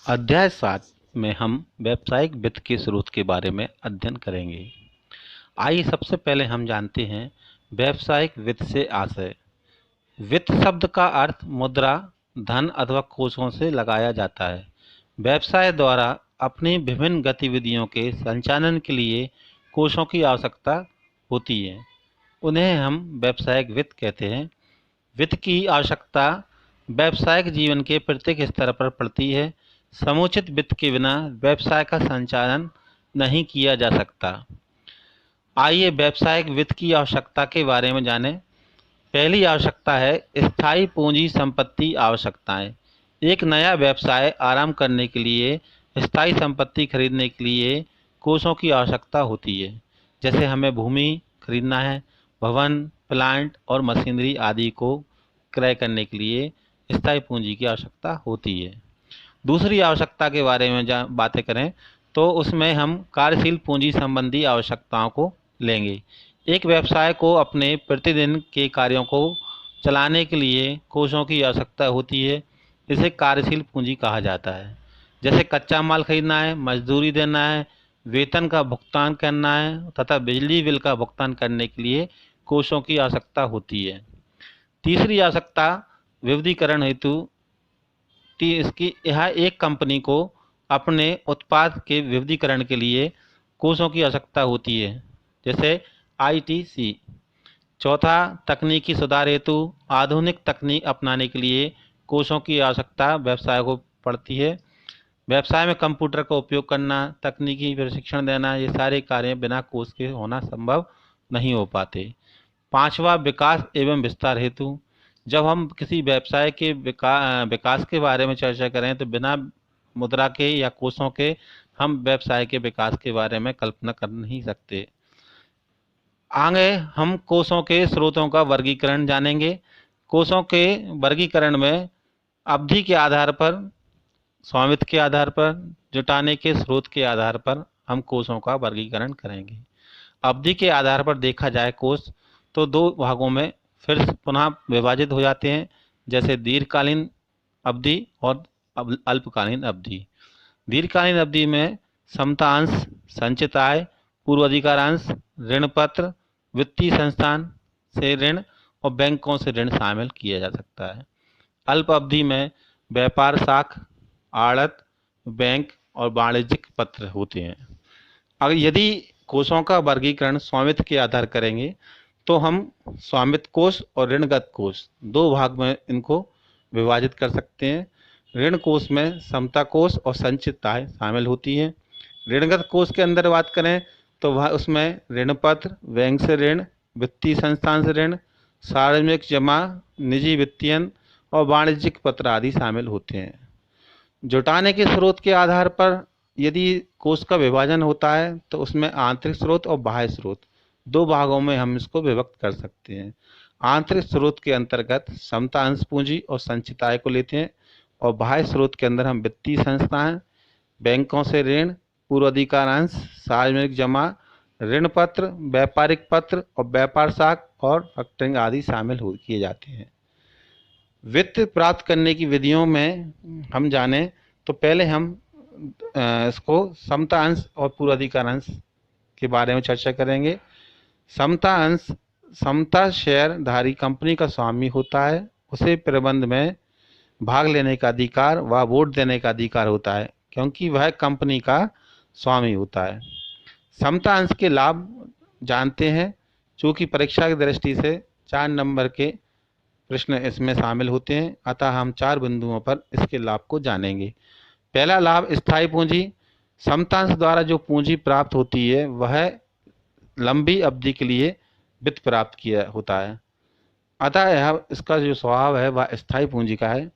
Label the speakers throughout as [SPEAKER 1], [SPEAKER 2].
[SPEAKER 1] अध्याय 7 में हम व्यावसायिक वित्त के स्रोत के बारे में अध्ययन करेंगे। आइए सबसे पहले हम जानते हैं व्यावसायिक वित्त से आशय। वित्त शब्द का अर्थ मुद्रा, धन अथवा कोषों से लगाया जाता है। व्यवसाय द्वारा अपनी विभिन्न गतिविधियों के संचालन के लिए कोषों की आवश्यकता होती है। उन्हें हम व्यावसायिक वित्त कहते हैं। वित्त की आवश्यकता व्यावसायिक जीवन के प्रत्येक स्तर पर पड़ती है। समुचित वित्त के बिना व्यवसाय का संचालन नहीं किया जा सकता। आइए व्यावसायिक वित्त की आवश्यकता के बारे में जानें। पहली आवश्यकता है स्थायी पूंजी संपत्ति आवश्यकताएं। एक नया व्यवसाय आरंभ करने के लिए स्थायी संपत्ति खरीदने के लिए कोषों की आवश्यकता होती है। जैसे हमें भूमि खरीदना है, भवन, प्लांट और मशीनरी आदि को क्रय करने के लिए स्थायी पूंजी की आवश्यकता होती है। दूसरी आवश्यकता के बारे में बातें करें तो उसमें हम कार्यशील पूंजी संबंधी आवश्यकताओं को लेंगे। एक व्यवसाय को अपने प्रतिदिन के कार्यों को चलाने के लिए कोषों की आवश्यकता होती है। इसे कार्यशील पूंजी कहा जाता है। जैसे कच्चा माल खरीदना है, मजदूरी देना है, वेतन का भुगतान करना है तथा बिजली बिल का भुगतान करने के लिए कोषों की आवश्यकता होती है। तीसरी आवश्यकता विविधीकरण हेतु इसकी यह एक कंपनी को अपने उत्पाद के विविधीकरण के लिए कोषों की आवश्यकता होती है, जैसे आईटीसी। चौथा, तकनीकी सुधार हेतु आधुनिक तकनीक अपनाने के लिए कोषों की आवश्यकता व्यवसाय को पड़ती है। व्यवसाय में कंप्यूटर का उपयोग करना, तकनीकी प्रशिक्षण देना, ये सारे कार्य बिना कोष के होना संभव नहीं हो पाते। पांचवा, विकास एवं विस्तार हेतु। जब हम किसी व्यवसाय के विकास के बारे में चर्चा करें तो बिना मुद्रा के या कोषों के हम व्यवसाय के विकास के बारे में कल्पना कर नहीं सकते। आगे हम कोषों के स्रोतों का वर्गीकरण जानेंगे। कोषों के वर्गीकरण में अवधि के आधार पर, स्वामित्व के आधार पर, जुटाने के स्रोत के आधार पर हम कोषों का वर्गीकरण करेंगे। अवधि के आधार पर देखा जाए कोष तो दो भागों में फिर पुनः विभाजित हो जाते हैं, जैसे दीर्घकालीन अवधि और अल्पकालीन अवधि। दीर्घकालीन अवधि में समतांश, संचित आय, पूर्वाधिकारांश, ऋण पत्र, वित्तीय संस्थान से ऋण और बैंकों से ऋण शामिल किया जा सकता है। अल्प अवधि में व्यापार साख, आड़त, बैंक और वाणिज्यिक पत्र होते हैं। अगर यदि कोषों का वर्गीकरण स्वामित्व के आधार करेंगे तो हम स्वामित्व कोष और ऋणगत कोष दो भाग में इनको विभाजित कर सकते हैं। ऋण कोष में समता कोष और संचित आय शामिल होती है। ऋणगत कोष के अंदर बात करें तो वह उसमें ऋण पत्र, बैंक से ऋण, वित्तीय संस्थान से ऋण, सार्वजनिक जमा, निजी वित्तीयन और वाणिज्यिक पत्र आदि शामिल होते हैं। जुटाने के स्रोत के आधार पर यदि कोष का विभाजन होता है तो उसमें आंतरिक स्रोत और बाह्य स्रोत दो भागों में हम इसको विभक्त कर सकते हैं। आंतरिक स्रोत के अंतर्गत समता अंश पूंजी और संचित आय को लेते हैं और बाह्य स्रोत के अंदर हम वित्तीय संस्थान, बैंकों से ऋण, पूर्वाधिकारांश, सार्वजनिक जमा, ऋण पत्र, व्यापारिक पत्र और व्यापार साख और फैक्टरिंग आदि शामिल किए जाते हैं। वित्त प्राप्त करने की विधियों में हम जाने तो पहले हम इसको समता अंश और पूर्वाधिकारांश के बारे में चर्चा करेंगे। समता अंश, समता शेयरधारी कंपनी का स्वामी होता है। उसे प्रबंध में भाग लेने का अधिकार व वोट देने का अधिकार होता है क्योंकि वह कंपनी का स्वामी होता है। समता अंश के लाभ जानते हैं, चूँकि परीक्षा की दृष्टि से 4 नंबर के प्रश्न इसमें शामिल होते हैं, अतः हम 4 बिंदुओं पर इसके लाभ को जानेंगे। पहला लाभ स्थायी पूंजी। समता अंश द्वारा जो पूंजी प्राप्त होती है वह लंबी अवधि के लिए वित्त प्राप्त किया होता है, अतः यह इसका जो स्वभाव है वह स्थायी पूंजी का है।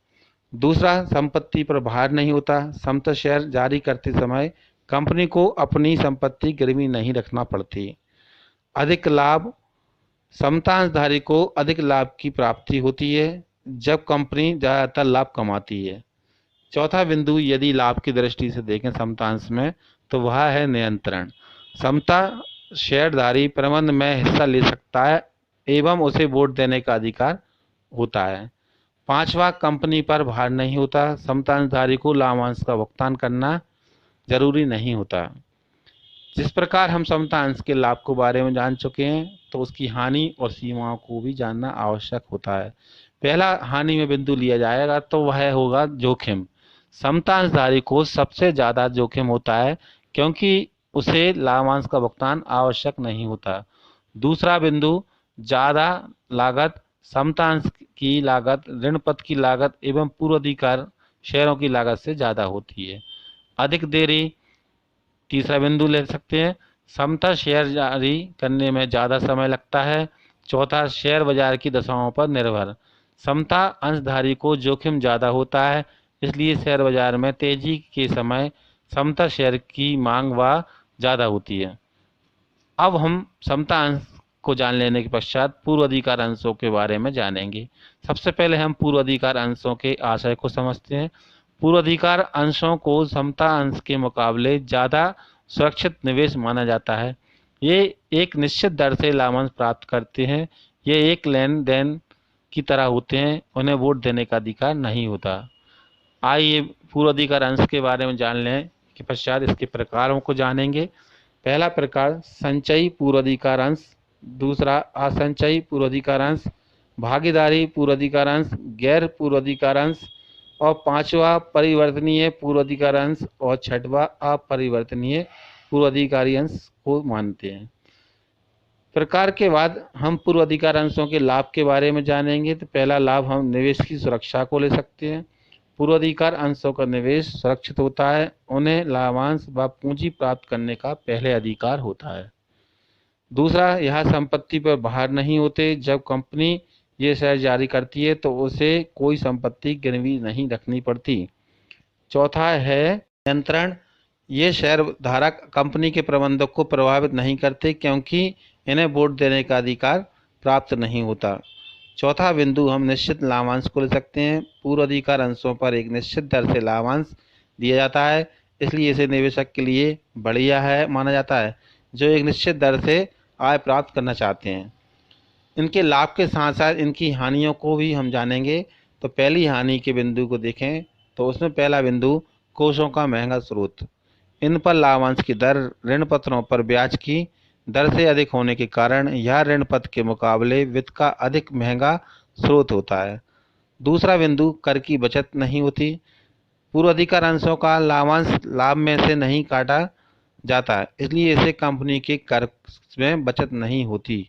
[SPEAKER 1] दूसरा, संपत्ति पर भार नहीं होता। समता शेयर जारी करते समय कंपनी को अपनी संपत्ति गिरवी नहीं रखना पड़ती। अधिक लाभ, समतांशधारी को अधिक लाभ की प्राप्ति होती है जब कंपनी ज़्यादातर लाभ कमाती है। चौथा बिंदु, यदि लाभ की दृष्टि से देखें समतांश में तो वह है नियंत्रण। समता शेयरधारी प्रबंध में हिस्सा ले सकता है एवं उसे वोट देने का अधिकार होता है। पांचवा, कंपनी पर भार नहीं होता। समता अंशधारी को लाभांश का भुगतान करना जरूरी नहीं होता। जिस प्रकार हम समता अंश के लाभ के बारे में जान चुके हैं, तो उसकी हानि और सीमाओं को भी जानना आवश्यक होता है। पहला हानि में बिंदु लिया जाएगा तो वह होगा जोखिम। समता अंशधारी को सबसे ज़्यादा जोखिम होता है, क्योंकि उसे लाभांश का भुगतान आवश्यक नहीं होता। दूसरा बिंदु, ज़्यादा लागत। समता अंश की लागत ऋण पत्र की लागत एवं पूर्वाधिकार शेयरों की लागत से ज़्यादा होती है। अधिक देरी। तीसरा बिंदु ले सकते हैं, समता शेयर जारी करने में ज़्यादा समय लगता है। चौथा, शेयर बाजार की दशाओं पर निर्भर। समता अंशधारी को जोखिम ज़्यादा होता है, इसलिए शेयर बाजार में तेजी के समय समता शेयर की मांग व ज़्यादा होती है। अब हम समता अंश को जान लेने के पश्चात पूर्वाधिकार अंशों के बारे में जानेंगे। सबसे पहले हम पूर्वाधिकार अंशों के आशय को समझते हैं। पूर्वाधिकार अंशों को समता अंश के मुकाबले ज़्यादा सुरक्षित निवेश माना जाता है। ये एक निश्चित दर से लाभांश प्राप्त करते हैं। ये एक लेन देन की तरह होते हैं, उन्हें वोट देने का अधिकार नहीं होता। आइए पूर्वाधिकार अंश के बारे में जान लें के पश्चात इसके प्रकारों को जानेंगे। पहला प्रकार, संचयी पूर्वाधिकार अंश। दूसरा, असंचयी पूर्वाधिकार अंश। भागीदारी पूर्वाधिकार अंश, गैर पूर्वाधिकार अंश। और पांचवा, परिवर्तनीय पूर्वाधिकार अंश। और छठवा, अपरिवर्तनीय पूर्वाधिकारी अंश को मानते हैं। प्रकार के बाद हम पूर्वाधिकार अंशों के लाभ के बारे में जानेंगे। तो पहला लाभ, हम निवेश की सुरक्षा को ले सकते हैं। पूर्वाधिकार अंशों का निवेश सुरक्षित होता है, उन्हें लाभांश व पूंजी प्राप्त करने का पहले अधिकार होता है। दूसरा, यह संपत्ति पर भार नहीं होते। जब कंपनी ये शेयर जारी करती है तो उसे कोई संपत्ति गिरवी नहीं रखनी पड़ती। चौथा है नियंत्रण। ये शेयर धारक कंपनी के प्रबंधक को प्रभावित नहीं करते, क्योंकि इन्हें वोट देने का अधिकार प्राप्त नहीं होता। चौथा बिंदु, हम निश्चित लाभांश को ले सकते हैं। पूर्वाधिकार अंशों पर एक निश्चित दर से लाभांश दिया जाता है, इसलिए इसे निवेशक के लिए बढ़िया है माना जाता है, जो एक निश्चित दर से आय प्राप्त करना चाहते हैं। इनके लाभ के साथ साथ इनकी हानियों को भी हम जानेंगे। तो पहली हानि के बिंदु को देखें तो उसमें पहला बिंदु, कोषों का महंगा स्रोत। इन पर लाभांश की दर ऋण पत्रों पर ब्याज की दर से अधिक होने के कारण यह ऋण पत्र के मुकाबले वित्त का अधिक महंगा स्रोत होता है। दूसरा बिंदु, कर की बचत नहीं होती। पूर्वाधिकार अंशों का लाभांश लाभ में से नहीं काटा जाता है, इसलिए इसे कंपनी के कर में बचत नहीं होती।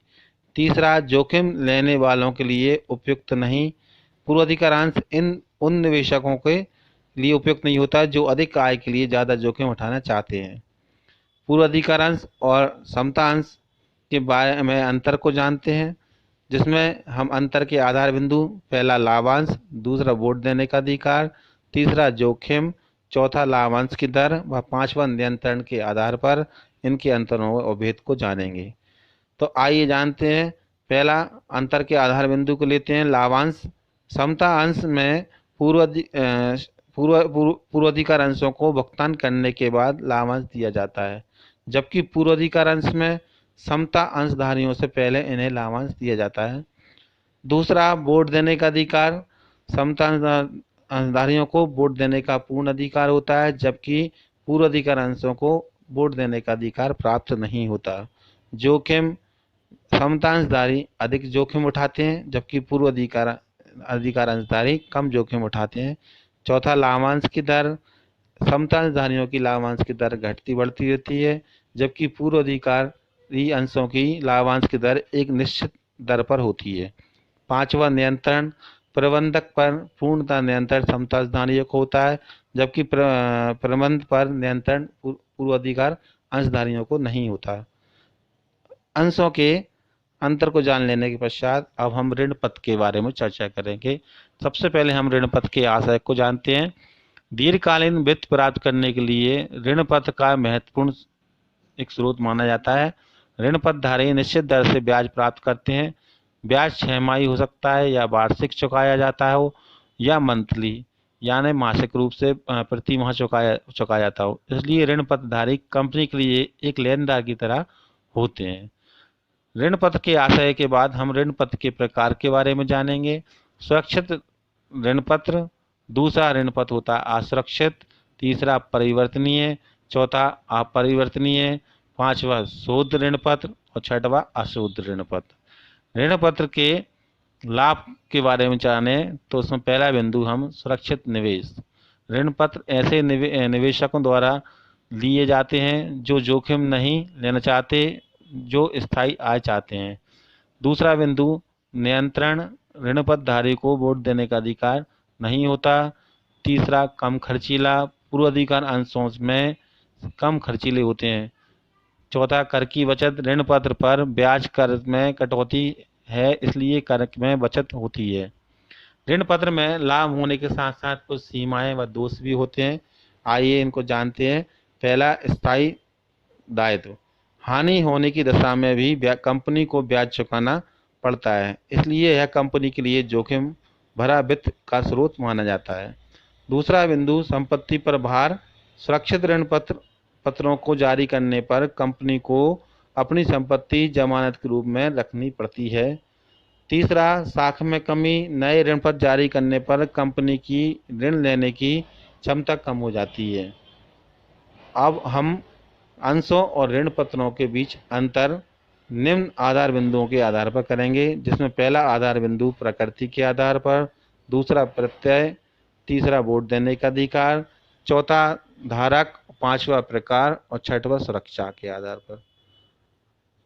[SPEAKER 1] तीसरा, जोखिम लेने वालों के लिए उपयुक्त नहीं। पूर्वाधिकार अंश उन निवेशकों के लिए उपयुक्त नहीं होता जो अधिक आय के लिए ज़्यादा जोखिम उठाना चाहते हैं। पूर्वाधिकार अंश और समता अंश के बारे में अंतर को जानते हैं, जिसमें हम अंतर के आधार बिंदु, पहला लाभांश, दूसरा वोट देने का अधिकार, तीसरा जोखिम, चौथा लाभांश की दर व पांचवा नियंत्रण के आधार पर इनके अंतरों और भेद को जानेंगे। तो आइए जानते हैं। पहला अंतर के आधार बिंदु को लेते हैं, लाभांश। समता अंश में पूर्वाधिकार अंशों को भुगतान करने के बाद लाभांश दिया जाता है, जबकि पूर्वाधिकार अंश में समता अंशधारियों से पहले इन्हें लाभांश दिया जाता है। दूसरा, वोट देने का अधिकार। समता अंशधारियों को वोट देने का पूर्ण अधिकार होता है, जबकि पूर्वाधिकार अंशों को वोट देने का अधिकार प्राप्त नहीं होता। जोखिम, समता अंशधारी अधिक जोखिम उठाते हैं, जबकि पूर्वाधिकार अंशधारी कम जोखिम उठाते हैं। चौथा, लाभांश की दर। समता अंशधारियों की लाभांश की दर घटती बढ़ती रहती है, जबकि पूर्वाधिकारी अंशों की लाभांश की दर एक निश्चित दर पर होती है। पांचवा, नियंत्रण। प्रबंधक पर पूर्णतः नियंत्रण समता अंशधारियों को होता है, जबकि प्रबंध पर नियंत्रण पूर्वाधिकार अंशधारियों को नहीं होता। अंशों के अंतर को जान लेने के पश्चात अब हम ऋण पत्र के बारे में चर्चा करेंगे। सबसे पहले हम ऋण पत्र के आशय को जानते हैं। दीर्घकालीन वित्त प्राप्त करने के लिए ऋण पत्र का महत्वपूर्ण एक स्रोत माना जाता है। ऋण पत्रधारी निश्चित दर से ब्याज प्राप्त करते हैं। ब्याज छमाही हो सकता है या वार्षिक चुकाया जाता हो या मंथली यानी मासिक रूप से प्रति माह चुकाया जाता हो, इसलिए ऋण पत्रधारी कंपनी के लिए एक लेनदार की तरह होते हैं। ऋण पत्र के आशय के बाद हम ऋण पत्र के प्रकार के बारे में जानेंगे। सुरक्षित ऋण पत्र, दूसरा ऋण पत्र होता है असुरक्षित, तीसरा परिवर्तनीय, चौथा अपरिवर्तनीय, पांचवा शुद्ध ऋण पत्र और छठवा अशुद्ध ऋण पत्र। ऋण पत्र के लाभ के बारे में जाने तो उसमें पहला बिंदु हम सुरक्षित निवेश। ऋण पत्र ऐसे निवेशकों द्वारा लिए जाते हैं जो जोखिम नहीं लेना चाहते, जो स्थायी आय चाहते हैं। दूसरा बिंदु नियंत्रण, ऋण पत्र धारी को वोट देने का अधिकार नहीं होता। तीसरा कम खर्चीला, पूर्वाधिकार अंशों में कम खर्चीले होते हैं। चौथा कर की बचत, ऋण पत्र पर ब्याज कर में कटौती है, इसलिए कर में बचत होती है। ऋण पत्र में लाभ होने के साथ साथ कुछ सीमाएं व दोष भी होते हैं, आइए इनको जानते हैं। पहला स्थायी दायित्व, हानि होने की दशा में भी कंपनी को ब्याज चुकाना पड़ता है, इसलिए यह कंपनी के लिए जोखिम भरा वित्त का स्रोत माना जाता है। दूसरा बिंदु संपत्ति पर भार, सुरक्षित ऋण पत्रों को जारी करने पर कंपनी को अपनी संपत्ति जमानत के रूप में रखनी पड़ती है। तीसरा साख में कमी, नए ऋण पत्र जारी करने पर कंपनी की ऋण लेने की क्षमता कम हो जाती है। अब हम अंशों और ऋण पत्रों के बीच अंतर निम्न आधार बिंदुओं के आधार पर करेंगे, जिसमें पहला आधार बिंदु प्रकृति के आधार पर, दूसरा प्रत्यय, तीसरा वोट देने का अधिकार, चौथा धारक, पांचवा प्रकार और छठवा सुरक्षा के आधार पर।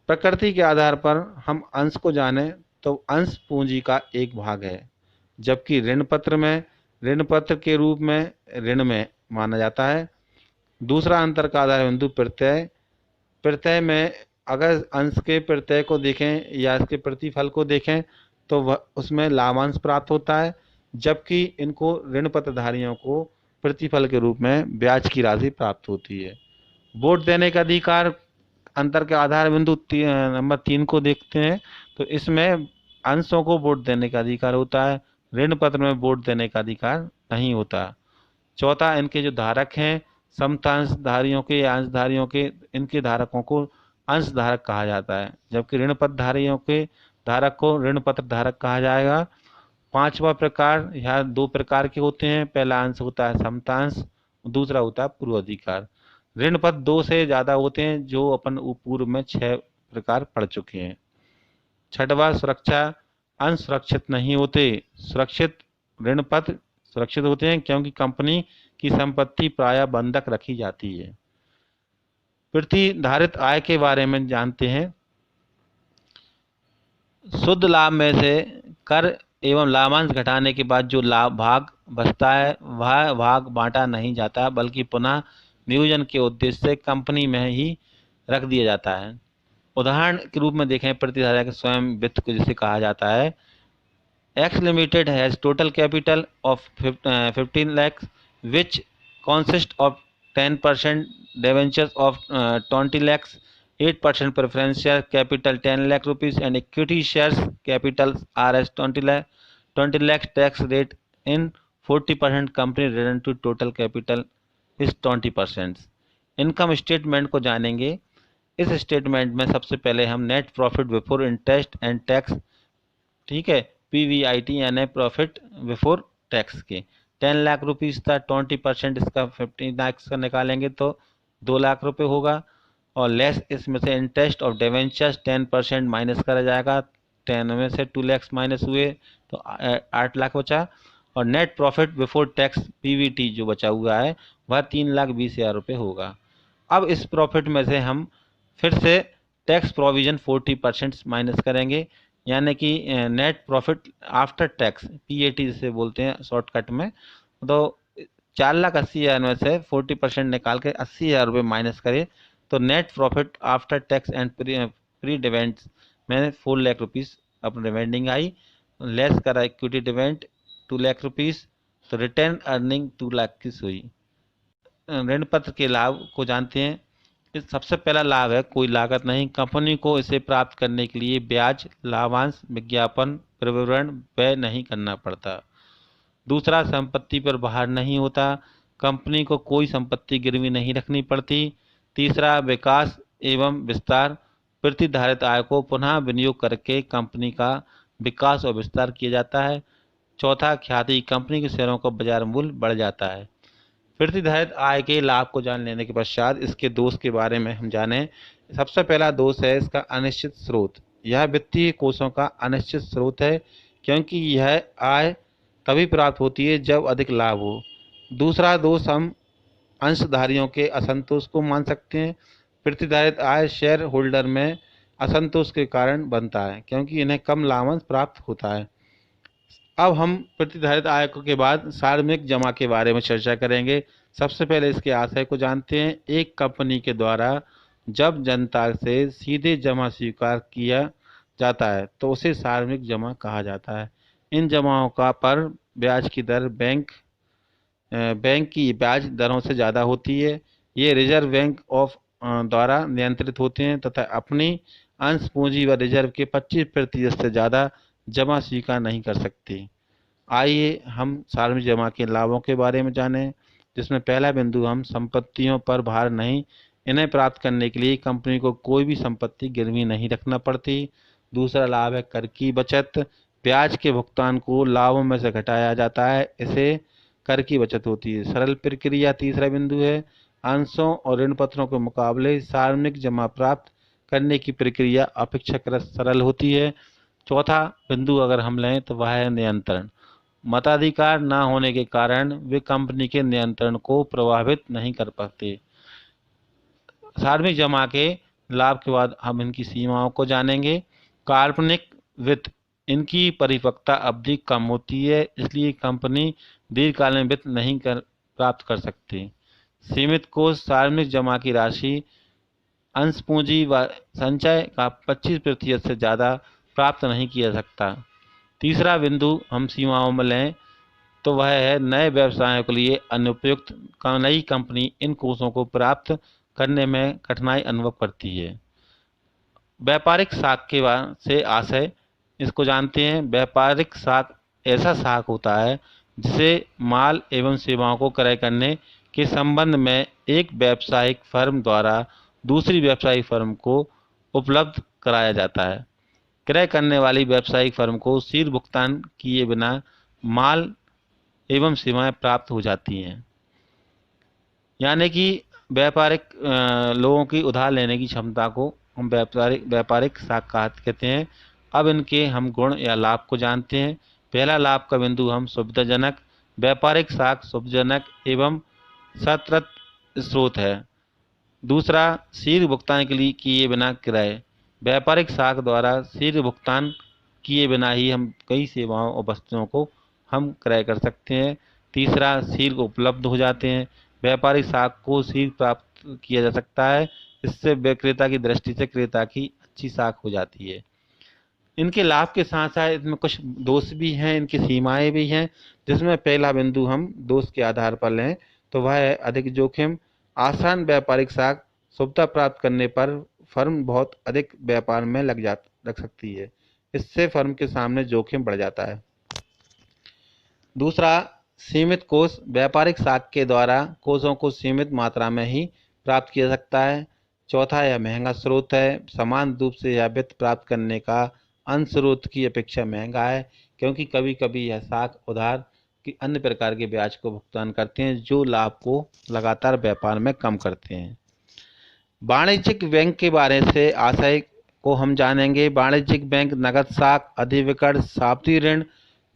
[SPEAKER 1] प्रकृति के आधार पर हम अंश को जाने तो अंश पूंजी का एक भाग है, जबकि ऋण पत्र में ऋण पत्र के रूप में ऋण में माना जाता है। दूसरा अंतर का आधार बिंदु प्रत्यय, प्रत्यय में अगर अंश के प्रत्यय को देखें या इसके प्रतिफल को देखें तो वह उसमें लाभांश प्राप्त होता है, जबकि इनको ऋण पत्रधारियों को प्रतिफल के रूप में ब्याज की राशि प्राप्त होती है। वोट देने का अधिकार अंतर के आधार बिंदु नंबर 3 को देखते हैं तो इसमें अंशों को वोट देने का अधिकार होता है, ऋण पत्र में वोट देने का अधिकार नहीं होता। चौथा, इनके जो धारक हैं समतांशधारियों के या अंशधारियों के, इनके धारकों को अंशधारक कहा जाता है, जबकि ऋण पत्रधारियों के धारक को ऋण पत्र धारक कहा जाएगा। पांचवा प्रकार, यहाँ 2 प्रकार के होते हैं, पहला अंश होता है समतांश, दूसरा होता है पूर्वाधिकार। ऋण पत्र 2 से ज़्यादा होते हैं, जो अपन पूर्व में 6 प्रकार पढ़ चुके हैं। छठवा सुरक्षा, अंश सुरक्षित नहीं होते। सुरक्षित ऋण पत्र सुरक्षित होते हैं क्योंकि कंपनी की संपत्ति प्रायः बंधक रखी जाती है। प्रतिधारित आय के बारे में जानते हैं। शुद्ध लाभ में से कर एवं लाभांश घटाने के बाद जो लाभ भाग बचता है वह भाग बांटा नहीं जाता, बल्कि पुनः नियोजन के उद्देश्य से कंपनी में ही रख दिया जाता है। उदाहरण के रूप में देखें, प्रतिधारक के स्वयं वित्त को जिसे कहा जाता है। X Limited has total capital of 15 lakhs, which consists of 10% debentures of 20 lakhs, 8% preferential capital 10 lakh rupees, and equity shares capital are as 20 lakh. Tax rate in 40% company return to total capital is 20%. Income statement को जानेंगे। इस statement में सबसे पहले हम net profit before interest and tax, ठीक है, PBIT यानी प्रॉफिट बिफोर टैक्स के 10 लाख रुपीज़ था, 20% इसका 15 लाख का निकालेंगे तो 2 लाख रुपए होगा, और लेस इसमें से इंटरेस्ट ऑफ डिवेंचर्स 10% माइनस करा जाएगा, 10 में से 2 लाख माइनस हुए तो 8 लाख बचा, और net profit before tax PBT जो बचा हुआ है वह 3,20,000 रुपये होगा। अब इस प्रॉफिट में से हम फिर से टैक्स प्रोविजन 40% माइनस करेंगे, यानी कि net profit after tax PAT जिसे बोलते हैं शॉर्टकट में, तो 4,80,000 में से 40% निकाल के 80,000 रुपये माइनस करें तो net profit after tax and pre dividend में 4 लाख रुपीज़ अपनी डिवेंडिंग आई, लेस करा इक्विटी डिवेंट 2 लाख रुपीज़, तो रिटर्न अर्निंग 2 लाख की हुई। ऋण पत्र के लाभ को जानते हैं। इस सबसे पहला लाभ है कोई लागत नहीं, कंपनी को इसे प्राप्त करने के लिए ब्याज, लाभांश, विज्ञापन, विवरण व्यय नहीं करना पड़ता। दूसरा, संपत्ति पर भार नहीं होता, कंपनी को कोई संपत्ति गिरवी नहीं रखनी पड़ती। तीसरा, विकास एवं विस्तार, प्रतिधारित आय को पुनः विनियोग करके कंपनी का विकास और विस्तार किया जाता है। चौथा, ख्याति, कंपनी के शेयरों का बाजार मूल्य बढ़ जाता है। प्रतिधारित आय के लाभ को जान लेने के पश्चात इसके दोष के बारे में हम जानें। सबसे पहला दोष है इसका अनिश्चित स्रोत। यह वित्तीय कोषों का अनिश्चित स्रोत है, क्योंकि यह आय तभी प्राप्त होती है जब अधिक लाभ हो। दूसरा दोष हम अंशधारियों के असंतोष को मान सकते हैं। प्रतिधारित आय शेयर होल्डर में असंतोष के कारण बनता है, क्योंकि इन्हें कम लाभांश प्राप्त होता है। अब हम प्रतिधारित आय के बाद सार्वजनिक जमा के बारे में चर्चा करेंगे। सबसे पहले इसके आशय को जानते हैं। एक कंपनी के द्वारा जब जनता से सीधे जमा स्वीकार किया जाता है तो उसे सार्वजनिक जमा कहा जाता है। इन जमाओं का पर ब्याज की दर बैंक की ब्याज दरों से ज़्यादा होती है। ये रिजर्व बैंक ऑफ द्वारा नियंत्रित होते हैं तथा अपनी अंश पूंजी व रिजर्व के 25% से ज़्यादा जमा स्वीकार नहीं कर सकती। आइए हम सार्वजनिक जमा के लाभों के बारे में जानें, जिसमें पहला बिंदु हम संपत्तियों पर भार नहीं। इन्हें प्राप्त करने के लिए कंपनी को कोई भी संपत्ति गिरवी नहीं रखना पड़ती। दूसरा लाभ है कर की बचत। ब्याज के भुगतान को लाभों में से घटाया जाता है, इसे कर की बचत होती है। सरल प्रक्रिया तीसरा बिंदु है। अंशों और ऋण पत्रों के मुकाबले सार्वजनिक जमा प्राप्त करने की प्रक्रिया अपेक्षाकृत सरल होती है। चौथा बिंदु अगर हम लें तो वह है नियंत्रण। मताधिकार न होने के कारण वे कंपनी के नियंत्रण को प्रभावित नहीं कर पाते। सार्वजनिक जमा के लाभ के बाद हम इनकी सीमाओं को जानेंगे। काल्पनिक वित्त, इनकी परिपक्वता अवधि कम होती है, इसलिए कंपनी दीर्घकालीन वित्त नहीं प्राप्त कर सकती। सीमित कोष, सार्वजनिक जमा की राशि अंश पूंजी व संचय का 25% से ज़्यादा प्राप्त नहीं किया जा सकता। तीसरा बिंदु हम सीमाओं में लें तो वह है नए व्यवसायों के लिए अनुपयुक्त। नई कंपनी इन कोषों को प्राप्त करने में कठिनाई अनुभव करती है। व्यापारिक साख के से आशय, इसको जानते हैं। व्यापारिक साख ऐसा साख होता है जिसे माल एवं सेवाओं को क्रय करने के संबंध में एक व्यावसायिक फर्म द्वारा दूसरी व्यावसायिक फर्म को उपलब्ध कराया जाता है। क्रय करने वाली व्यावसायिक फर्म को शीघ्र भुगतान किए बिना माल एवं सेवाएं प्राप्त हो जाती हैं। यानी कि व्यापारिक लोगों की उधार लेने की क्षमता को हम व्यापारिक साख कहते हैं। अब इनके हम गुण या लाभ को जानते हैं। पहला लाभ का बिंदु हम सुविधाजनक। व्यापारिक साख सुविधाजनक एवं सतत स्रोत है। दूसरा, शीघ्र भुगतान के लिए किए बिना क्रय। व्यापारिक साख द्वारा शीघ्र भुगतान किए बिना ही हम कई सेवाओं और वस्तुओं को हम क्रय कर सकते हैं। तीसरा, शीघ्र उपलब्ध हो जाते हैं। व्यापारिक साख को शीघ्र प्राप्त किया जा सकता है, इससे विक्रेता की दृष्टि से क्रेता की अच्छी साख हो जाती है। इनके लाभ के साथ साथ इसमें कुछ दोष भी हैं, इनकी सीमाएं भी हैं, जिसमें पहला बिंदु हम दोष के आधार पर लें तो वह है अधिक जोखिम। आसान व्यापारिक साख सुविधा प्राप्त करने पर फर्म बहुत अधिक व्यापार में लग सकती है, इससे फर्म के सामने जोखिम बढ़ जाता है। दूसरा, सीमित कोष। व्यापारिक साख के द्वारा कोषों को सीमित मात्रा में ही प्राप्त किया जा सकता है। चौथा, यह महंगा स्रोत है। समान रूप से यह वित्त प्राप्त करने का अन्य स्रोत की अपेक्षा महंगा है, क्योंकि कभी कभी यह साख उधार की अन्य प्रकार के ब्याज को भुगतान करते हैं, जो लाभ को लगातार व्यापार में कम करते हैं। वाणिज्यिक बैंक के बारे से आशय को हम जानेंगे। वाणिज्यिक बैंक नगद साख, अधिविकर्ण, सावधि ऋण,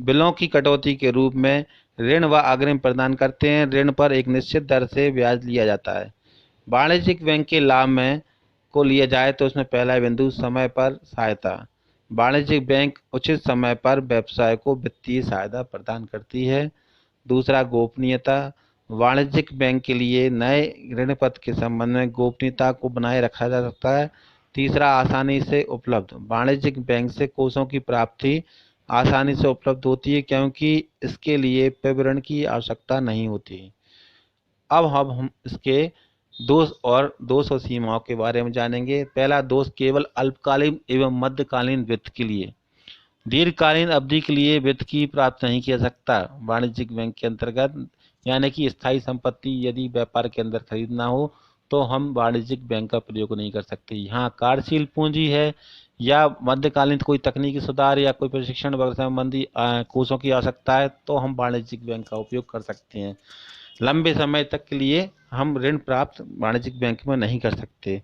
[SPEAKER 1] बिलों की कटौती के रूप में ऋण व अग्रिम प्रदान करते हैं। ऋण पर एक निश्चित दर से ब्याज लिया जाता है। वाणिज्यिक बैंक के लाभ में को लिया जाए तो उसमें पहला बिंदु समय पर सहायता। वाणिज्यिक बैंक उचित समय पर व्यवसाय को वित्तीय सहायता प्रदान करती है। दूसरा, गोपनीयता। वाणिज्यिक बैंक के लिए नए ऋण पत्र के संबंध में गोपनीयता को बनाए रखा जा सकता है। तीसरा, आसानी से उपलब्ध। वाणिज्यिक बैंक से कोषों की प्राप्ति आसानी से उपलब्ध होती है, क्योंकि इसके लिए विवरण की आवश्यकता नहीं होती। अब हम इसके दोष और सीमाओं के बारे में जानेंगे। पहला दोष, केवल अल्पकालीन एवं मध्यकालीन वित्त के लिए। दीर्घकालीन अवधि के लिए वित्त की प्राप्त नहीं किया जा सकता वाणिज्यिक बैंक के अंतर्गत। यानी कि स्थायी संपत्ति यदि व्यापार के अंदर खरीदना हो तो हम वाणिज्यिक बैंक का प्रयोग नहीं कर सकते। यहाँ कार्यशील पूंजी है, या मध्यकालीन कोई तकनीकी सुधार या कोई प्रशिक्षण वगैरह संबंधी कोर्सों की आवश्यकता है तो हम वाणिज्यिक बैंक का उपयोग कर सकते हैं। लंबे समय तक के लिए हम ऋण प्राप्त वाणिज्यिक बैंक में नहीं कर सकते।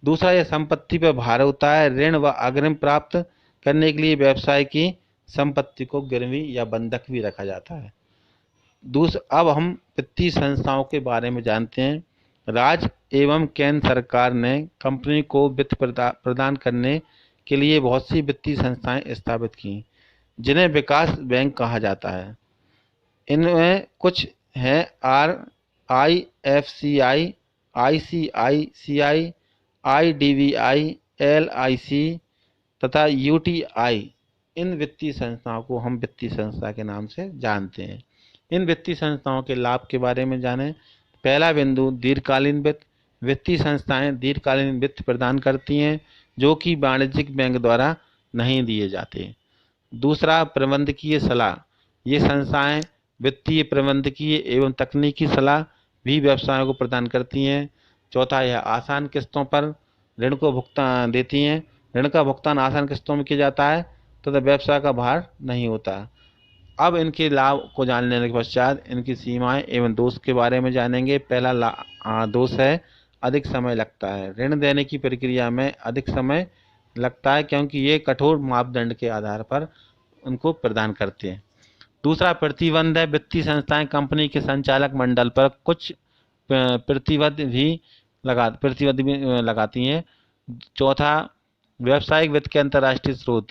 [SPEAKER 1] दूसरा, यह संपत्ति पर भार होता है। ऋण व अग्रिम प्राप्त करने के लिए व्यवसाय की संपत्ति को गिरवी या बंधक भी रखा जाता है। अब हम वित्तीय संस्थाओं के बारे में जानते हैं। राज्य एवं केंद्र सरकार ने कंपनी को वित्त प्रदान करने के लिए बहुत सी वित्तीय संस्थाएं स्थापित की, जिन्हें विकास बैंक कहा जाता है। इनमें कुछ हैं RIFCI, ICICI, IDBI, LIC तथा UTI। इन वित्तीय संस्थाओं को हम वित्तीय संस्था के नाम से जानते हैं। इन वित्तीय संस्थाओं के लाभ के बारे में जानें। पहला बिंदु, दीर्घकालीन वित्त। वित्तीय संस्थाएं दीर्घकालीन वित्त प्रदान करती हैं जो कि वाणिज्यिक बैंक द्वारा नहीं दिए जाते। दूसरा, प्रबंधकीय सलाह। ये संस्थाएं वित्तीय, प्रबंधकीय एवं तकनीकी सलाह भी व्यवसायों को प्रदान करती हैं। चौथा, यह आसान किस्तों पर ऋण को भुगतान देती हैं। ऋण का भुगतान आसान किस्तों में किया जाता है तथा व्यवसाय का भार नहीं होता। अब इनके लाभ को जान लेने के पश्चात इनकी सीमाएं एवं दोष के बारे में जानेंगे। पहला दोष है, अधिक समय लगता है। ऋण देने की प्रक्रिया में अधिक समय लगता है क्योंकि ये कठोर मापदंड के आधार पर उनको प्रदान करते हैं। दूसरा, प्रतिबंध है। वित्तीय संस्थाएं कंपनी के संचालक मंडल पर कुछ प्रतिबंध भी लगाती हैं। चौथा, व्यावसायिक वित्त के अंतर्राष्ट्रीय स्रोत।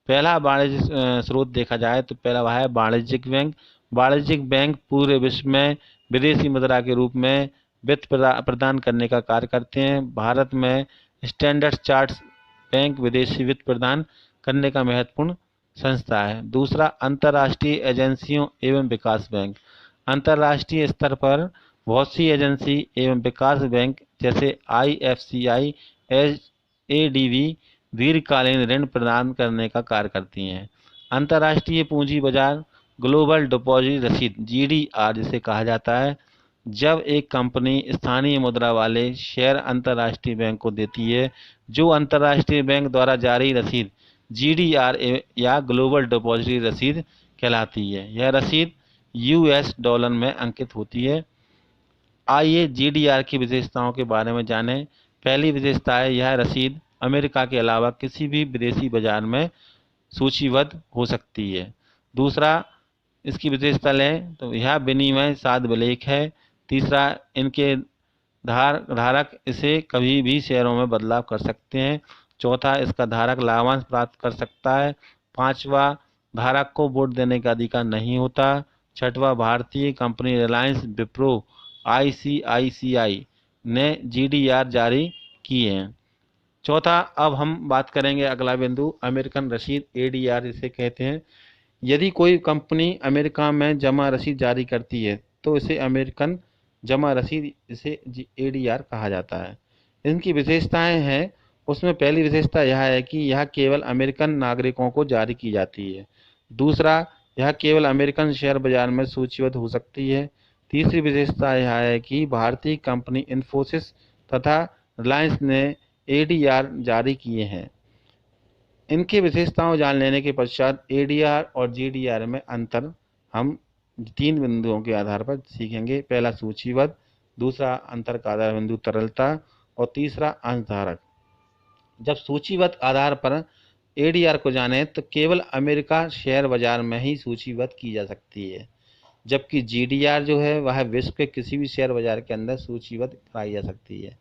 [SPEAKER 1] पहला वाणिज्य स्रोत देखा जाए तो पहला वह है वाणिज्यिक बैंक। वाणिज्यिक बैंक पूरे विश्व में विदेशी मुद्रा के रूप में वित्त प्रदान करने का कार्य करते हैं। भारत में स्टैंडर्ड चार्टर्ड बैंक विदेशी वित्त प्रदान करने का महत्वपूर्ण संस्था है। दूसरा, अंतर्राष्ट्रीय एजेंसियों एवं विकास बैंक। अंतर्राष्ट्रीय स्तर पर बहुत सी एजेंसी एवं विकास बैंक जैसे IFCI, ADB दीर्घकालीन ऋण प्रदान करने का कार्य करती हैं। अंतर्राष्ट्रीय पूंजी बाजार, ग्लोबल डिपॉजिट रसीद GDR जिसे कहा जाता है, जब एक कंपनी स्थानीय मुद्रा वाले शेयर अंतर्राष्ट्रीय बैंक को देती है जो अंतर्राष्ट्रीय बैंक द्वारा जारी रसीद GDR या ग्लोबल डिपॉजिट रसीद कहलाती है। यह रसीद US डॉलर में अंकित होती है। आइए GDR की विशेषताओं के बारे में जानें। पहली विशेषता है, यह रसीद अमेरिका के अलावा किसी भी विदेशी बाजार में सूचीबद्ध हो सकती है। दूसरा, इसकी विशेषता लें तो यह विनिमय सार्वजनिक है। तीसरा, इनके धारक इसे कभी भी शेयरों में बदलाव कर सकते हैं। चौथा, इसका धारक लाभांश प्राप्त कर सकता है। पांचवा, धारक को वोट देने का अधिकार नहीं होता। छठवां, भारतीय कंपनी रिलायंस विप्रो ICICI ने GDR जारी किए हैं। चौथा, अब हम बात करेंगे अगला बिंदु, अमेरिकन रसीद ADR जिसे कहते हैं। यदि कोई कंपनी अमेरिका में जमा रसीद जारी करती है तो इसे अमेरिकन जमा रसीद इसे ADR कहा जाता है। इनकी विशेषताएं हैं, उसमें पहली विशेषता यह है कि यह केवल अमेरिकन नागरिकों को जारी की जाती है। दूसरा, यह केवल अमेरिकन शेयर बाजार में सूचीबद्ध हो सकती है। तीसरी विशेषता यह है कि भारतीय कंपनी इन्फोसिस तथा रिलायंस ने ADR जारी किए हैं। इनकी विशेषताओं जान लेने के पश्चात ADR और GDR में अंतर हम 3 बिंदुओं के आधार पर सीखेंगे। पहला, सूचीबद्ध। दूसरा, अंतर का आधार बिंदु तरलता। और तीसरा, अंशधारक। जब सूचीबद्ध आधार पर ADR को जाने तो केवल अमेरिका शेयर बाजार में ही सूचीबद्ध की जा सकती है, जबकि GDR जो है वह विश्व के किसी भी शेयर बाजार के अंदर सूचीबद्ध कराई जा सकती है।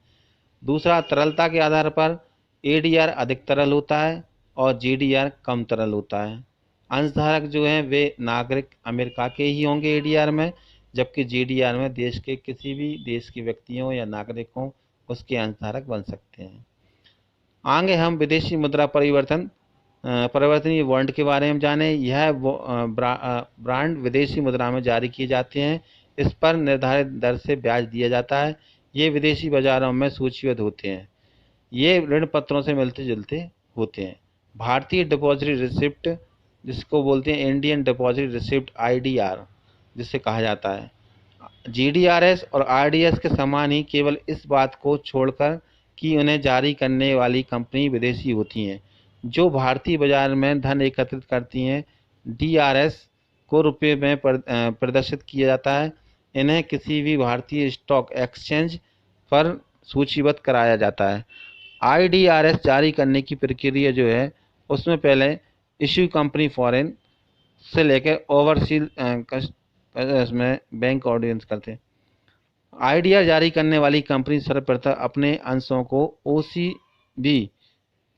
[SPEAKER 1] दूसरा, तरलता के आधार पर ADR अधिक तरल होता है और GDR कम तरल होता है। अंशधारक जो हैं वे नागरिक अमेरिका के ही होंगे ADR में, जबकि GDR में देश के किसी भी देश के व्यक्तियों या नागरिकों उसके अंशधारक बन सकते हैं। आगे हम विदेशी मुद्रा परिवर्तनीय बॉन्ड के बारे में जानें। यह ब्रांड विदेशी मुद्रा में जारी किए जाते हैं। इस पर निर्धारित दर से ब्याज दिया जाता है। ये विदेशी बाजारों में सूचीबद्ध होते हैं। ये ऋण पत्रों से मिलते जुलते होते हैं। भारतीय डिपॉजिटरी रिसिप्ट जिसको बोलते हैं इंडियन डिपॉजिट रिसिप्ट IDR जिसे कहा जाता है, GDRS और RDS के समान ही, केवल इस बात को छोड़कर कि उन्हें जारी करने वाली कंपनी विदेशी होती हैं। जो भारतीय बाजार में धन एकत्रित करती हैं। डीआरएस को रुपये में प्रदर्शित किया जाता है। इन्हें किसी भी भारतीय स्टॉक एक्सचेंज पर सूचीबद्ध कराया जाता है। आईडीआरएस जारी करने की प्रक्रिया जो है, उसमें पहले इश्यू कंपनी फॉरेन से लेकर ओवरसीज इसमें बैंक ऑडियंस करते हैं। आईडीआर जारी करने वाली कंपनी सर्वप्रथम अपने अंशों को ओसीबी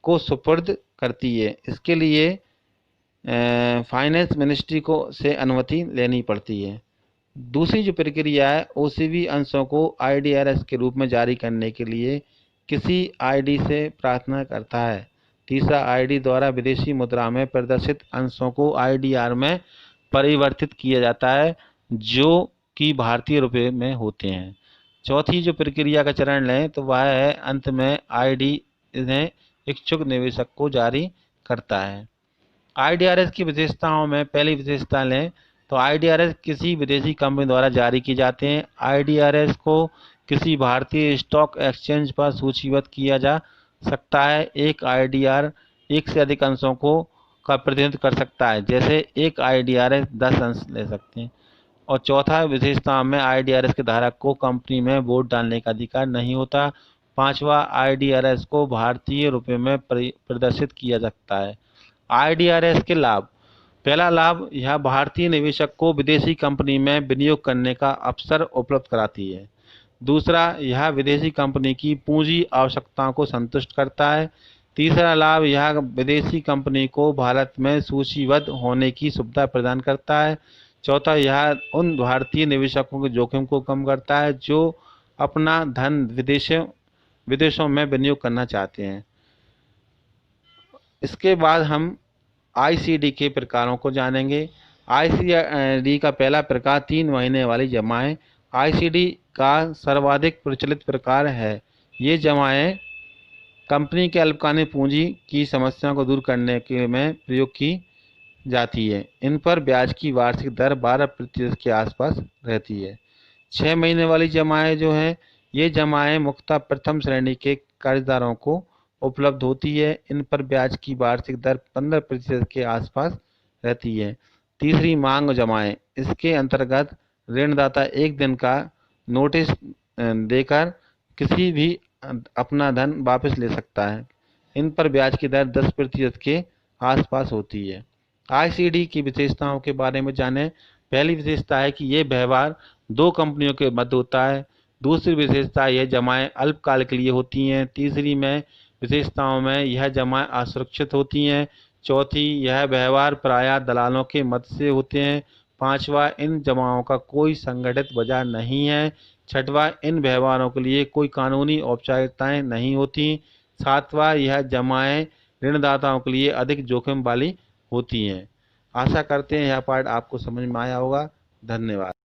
[SPEAKER 1] को सुपुर्द करती है। इसके लिए फाइनेंस मिनिस्ट्री को से अनुमति लेनी पड़ती है। दूसरी जो प्रक्रिया है, ओसीबी अंशों को आईडीआरएस के रूप में जारी करने के लिए किसी आईडी से प्रार्थना करता है। तीसरा, आईडी द्वारा विदेशी मुद्रा में प्रदर्शित अंशों को आईडीआर में परिवर्तित किया जाता है, जो कि भारतीय रुपये में होते हैं। चौथी जो प्रक्रिया का चरण लें तो वह है, अंत में आईडी इन्हें इच्छुक निवेशक को जारी करता है। आईडीआरएस की विशेषताओं में पहली विशेषता लें तो आईडीआरएस किसी विदेशी कंपनी द्वारा जारी किए जाते हैं। आईडीआरएस को किसी भारतीय स्टॉक एक्सचेंज पर सूचीबद्ध किया जा सकता है। एक आईडीआर एक से अधिक अंशों को का प्रतिनिधित्व कर सकता है, जैसे एक आईडीआरएस 10 अंश ले सकते हैं। और चौथा विशेषता में आईडीआरएस के धारक को कंपनी में वोट डालने का अधिकार नहीं होता। पांचवा, आईडीआरएस को भारतीय रुपये में प्रदर्शित किया सकता है। आईडीआरएस के लाभ। पहला लाभ, यह भारतीय निवेशक को विदेशी कंपनी में विनियोग करने का अवसर उपलब्ध कराती है। दूसरा, यह विदेशी कंपनी की पूंजी आवश्यकताओं को संतुष्ट करता है। तीसरा लाभ, यह विदेशी कंपनी को भारत में सूचीबद्ध होने की सुविधा प्रदान करता है। चौथा, यह उन भारतीय निवेशकों के जोखिम को कम करता है जो अपना धन विदेशों में विनियोग करना चाहते हैं। इसके बाद हम आईसीडी के प्रकारों को जानेंगे। आईसीडी का पहला प्रकार 3 महीने वाली जमाएं आईसीडी का सर्वाधिक प्रचलित प्रकार है। ये जमाएं कंपनी के अल्पकालिक पूंजी की समस्या को दूर करने के में प्रयोग की जाती है। इन पर ब्याज की वार्षिक दर 12% के आसपास रहती है। 6 महीने वाली जमाएं जो हैं, ये जमाएं मुख्यतः प्रथम श्रेणी के कर्जदारों को उपलब्ध होती है। इन पर ब्याज की वार्षिक दर 15% के आसपास रहती है। तीसरी, मांग जमाएं। इसके अंतर्गत ऋणदाता एक दिन का नोटिस देकर किसी भी अपना धन वापस ले सकता है। इन पर ब्याज की दर 10% के आसपास होती है। आईसीडी की विशेषताओं के बारे में जानें। पहली विशेषता है कि ये व्यवहार 2 कंपनियों के मध्य होता है। दूसरी विशेषता, यह जमाएं अल्पकाल के लिए होती हैं। तीसरी में विशेषताओं में यह जमाएं असुरक्षित होती हैं। चौथी, यह व्यवहार प्रायः दलालों के मध्य से होते हैं। पांचवा, इन जमाओं का कोई संगठित बाजार नहीं है। छठवां, इन व्यवहारों के लिए कोई कानूनी औपचारिकताएं नहीं होती। सातवां, यह जमाएं ऋणदाताओं के लिए अधिक जोखिम वाली होती हैं। आशा करते हैं यह पाठ आपको समझ में आया होगा। धन्यवाद।